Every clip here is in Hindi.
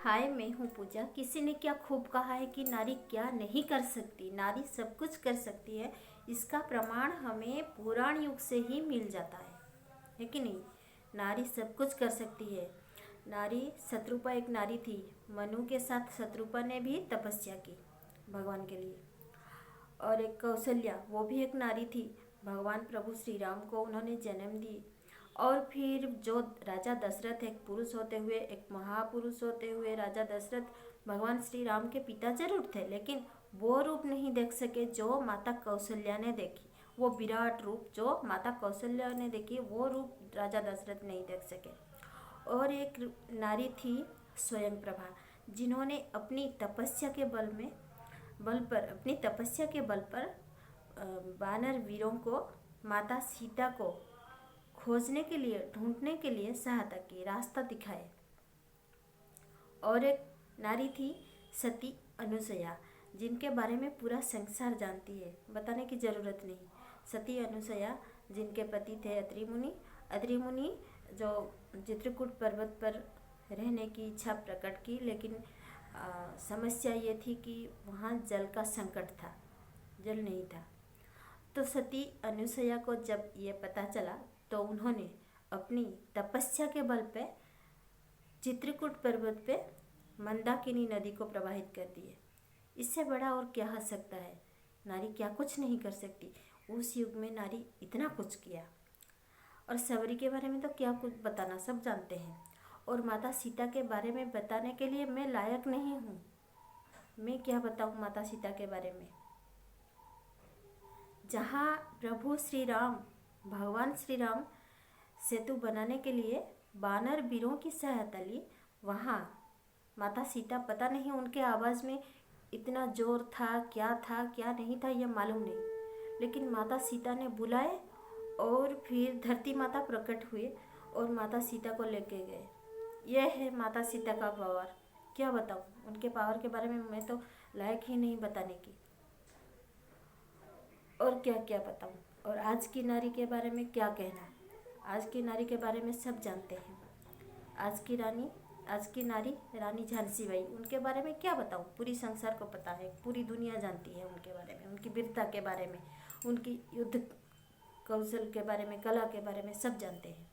हाय, मैं हूँ पूजा। किसी ने क्या खूब कहा है कि नारी क्या नहीं कर सकती। नारी सब कुछ कर सकती है। इसका प्रमाण हमें पुराण युग से ही मिल जाता है कि नहीं। नारी सब कुछ कर सकती है। नारी शत्रुपा एक नारी थी। मनु के साथ शत्रुपा ने भी तपस्या की भगवान के लिए। और एक कौशल्या, वो भी एक नारी थी। भगवान प्रभु श्री राम को उन्होंने जन्म दी। और फिर जो राजा दशरथ, एक पुरुष होते हुए, एक महापुरुष होते हुए राजा दशरथ भगवान श्री राम के पिता जरूर थे, लेकिन वो रूप नहीं देख सके जो माता कौशल्या ने देखी। वो विराट रूप जो माता कौशल्या ने देखी, वो रूप राजा दशरथ नहीं देख सके। और एक नारी थी स्वयं प्रभा, जिन्होंने अपनी तपस्या के बल पर वानर वीरों को, माता सीता को खोजने के लिए, ढूंढने के लिए सहायता की, रास्ता दिखाए। और एक नारी थी सती अनुसया, जिनके बारे में पूरा संसार जानती है, बताने की ज़रूरत नहीं। सती अनुसया जिनके पति थे अत्रि मुनि। अत्रि मुनि जो चित्रकूट पर्वत पर रहने की इच्छा प्रकट की, लेकिन समस्या ये थी कि वहाँ जल का संकट था, जल नहीं था। तो सती अनुसया को जब ये पता चला तो उन्होंने अपनी तपस्या के बल पे चित्रकूट पर्वत पे मंदाकिनी नदी को प्रवाहित कर दिए। इससे बड़ा और क्या हो सकता है। नारी क्या कुछ नहीं कर सकती। उस युग में नारी इतना कुछ किया। और सबरी के बारे में तो क्या कुछ बताना, सब जानते हैं। और माता सीता के बारे में बताने के लिए मैं लायक नहीं हूँ। मैं क्या बताऊँ माता सीता के बारे में। जहाँ प्रभु श्री राम, भगवान श्री राम सेतु बनाने के लिए वानर वीरों की सहायता ली, वहाँ माता सीता, पता नहीं उनके आवाज़ में इतना जोर था क्या नहीं था, यह मालूम नहीं। लेकिन माता सीता ने बुलाए और फिर धरती माता प्रकट हुए और माता सीता को लेके गए। यह है माता सीता का पावर। क्या बताऊँ उनके पावर के बारे में, मैं तो लायक ही नहीं बताने की। और क्या क्या बताऊँ। और आज की नारी के बारे में क्या कहना। आज की नारी के बारे में सब जानते हैं। आज की नारी रानी झांसी बाई, उनके बारे में क्या बताऊँ। पूरी संसार को पता है, पूरी दुनिया जानती है उनके बारे में, उनकी वीरता के बारे में, उनकी युद्ध कौशल के बारे में, कला के बारे में सब जानते हैं।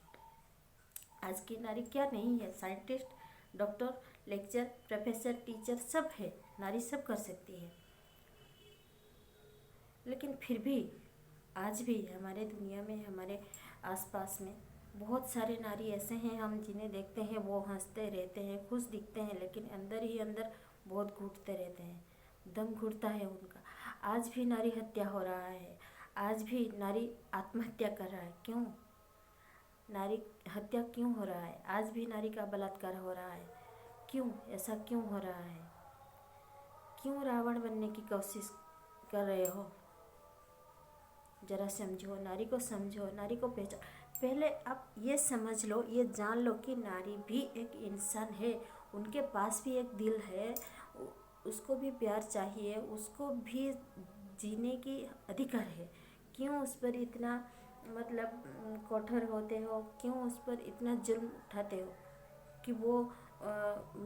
आज की नारी क्या नहीं है। Scientist, doctor, lecture, professor, teacher सब है। नारी सब कर सकती है। लेकिन फिर भी आज भी हमारे दुनिया में, हमारे आसपास में बहुत सारे नारी ऐसे हैं, हम जिन्हें देखते हैं वो हंसते रहते हैं, खुश दिखते हैं, लेकिन अंदर ही अंदर बहुत घुटते रहते हैं, दम घुटता है उनका। आज भी नारी हत्या हो रहा है। आज भी नारी आत्महत्या कर रहा है। क्यों नारी हत्या क्यों हो रहा है। आज भी नारी का बलात्कार हो रहा है। क्यों ऐसा क्यों हो रहा है। क्यों रावण बनने की कोशिश कर रहे हो। ज़रा समझो, नारी को समझो, नारी को पहचान। पहले आप ये समझ लो, ये जान लो कि नारी भी एक इंसान है। उनके पास भी एक दिल है, उसको भी प्यार चाहिए, उसको भी जीने की अधिकार है। क्यों उस पर इतना मतलब कठोर होते हो। क्यों उस पर इतना जुल्म उठाते हो कि वो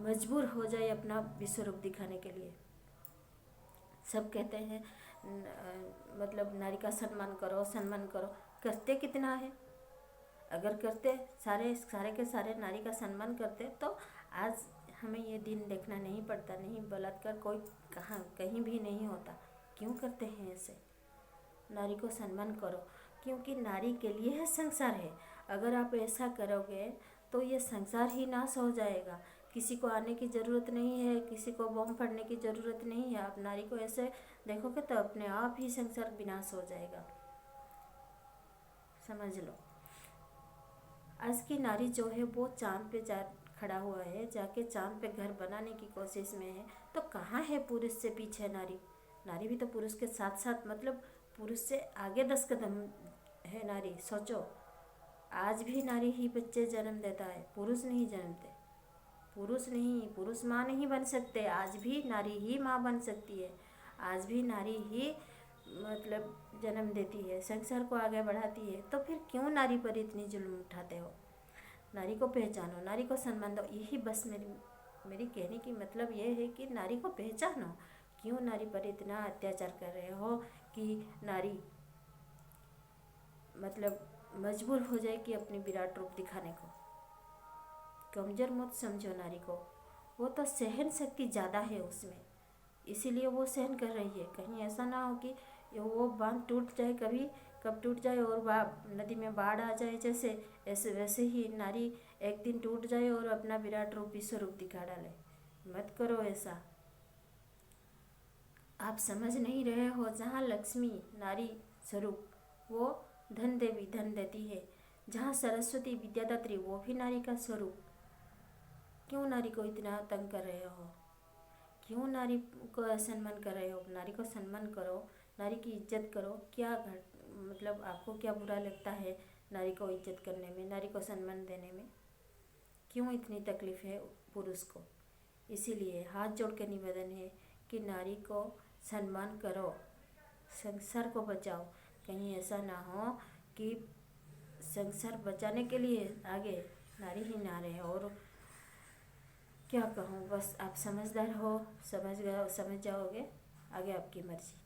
मजबूर हो जाए अपना विश्व रूप दिखाने के लिए। सब कहते हैं मतलब नारी का सम्मान करो, सम्मान करो। करते कितना है। अगर करते सारे के सारे नारी का सम्मान करते तो आज हमें ये दिन देखना नहीं पड़ता। नहीं, बलात्कार कोई कहीं भी नहीं होता। क्यों करते हैं ऐसे। नारी को सम्मान करो, क्योंकि नारी के लिए है संसार है। अगर आप ऐसा करोगे तो ये संसार ही नाश हो जाएगा। किसी को आने की ज़रूरत नहीं है, किसी को बम फटने की ज़रूरत नहीं है। आप नारी को ऐसे देखोगे तो अपने आप ही संसार विनाश हो जाएगा। समझ लो। आज की नारी जो है वो चांद पे जा खड़ा हुआ है, जाके चांद पे घर बनाने की कोशिश में है। तो कहाँ है पुरुष से पीछे नारी। नारी भी तो पुरुष के साथ साथ, मतलब पुरुष से आगे 10 कदम है नारी। सोचो, आज भी नारी ही बच्चे जन्म देता है, पुरुष नहीं जन्मते। पुरुष माँ नहीं बन सकते। आज भी नारी ही माँ बन सकती है। आज भी नारी ही मतलब जन्म देती है, संसार को आगे बढ़ाती है। तो फिर क्यों नारी पर इतनी जुल्म उठाते हो। नारी को पहचानो, नारी को सम्मान दो। यही बस मेरी मेरी कहने की मतलब ये है कि नारी को पहचानो। क्यों नारी पर इतना अत्याचार कर रहे हो कि नारी मतलब मजबूर हो जाए कि अपनी विराट रूप दिखाने को। कमजोर मत समझो नारी को, वो तो सहन शक्ति ज़्यादा है उसमें, इसीलिए वो सहन कर रही है। कहीं ऐसा ना हो कि वो बांध टूट जाए, कभी कब टूट जाए और नदी में बाढ़ आ जाए, जैसे ऐसे वैसे ही नारी एक दिन टूट जाए और अपना विराट रूप विश्व रूप दिखा डाले। मत करो ऐसा। आप समझ नहीं रहे हो, जहाँ लक्ष्मी नारी स्वरूप वो धन देवी धन देती है, जहाँ सरस्वती विद्यादात्री वो भी नारी का स्वरूप। क्यों नारी को इतना तंग कर रहे हो? क्यों नारी को असम्मान कर रहे हो? नारी को सम्मान करो, नारी की इज्जत करो। क्या मतलब आपको क्या बुरा लगता है नारी को इज्जत करने में, नारी को सम्मान देने में? क्यों इतनी तकलीफ़ है पुरुष को? इसीलिए हाथ जोड़ के निवेदन है कि नारी को सम्मान करो, संसार को बचाओ। कहीं ऐसा ना हो कि संसार बचाने के लिए आगे नारी ही ना रहे। और क्या कहूँ, बस आप समझदार हो, समझ जाओगे, आगे आपकी मर्जी।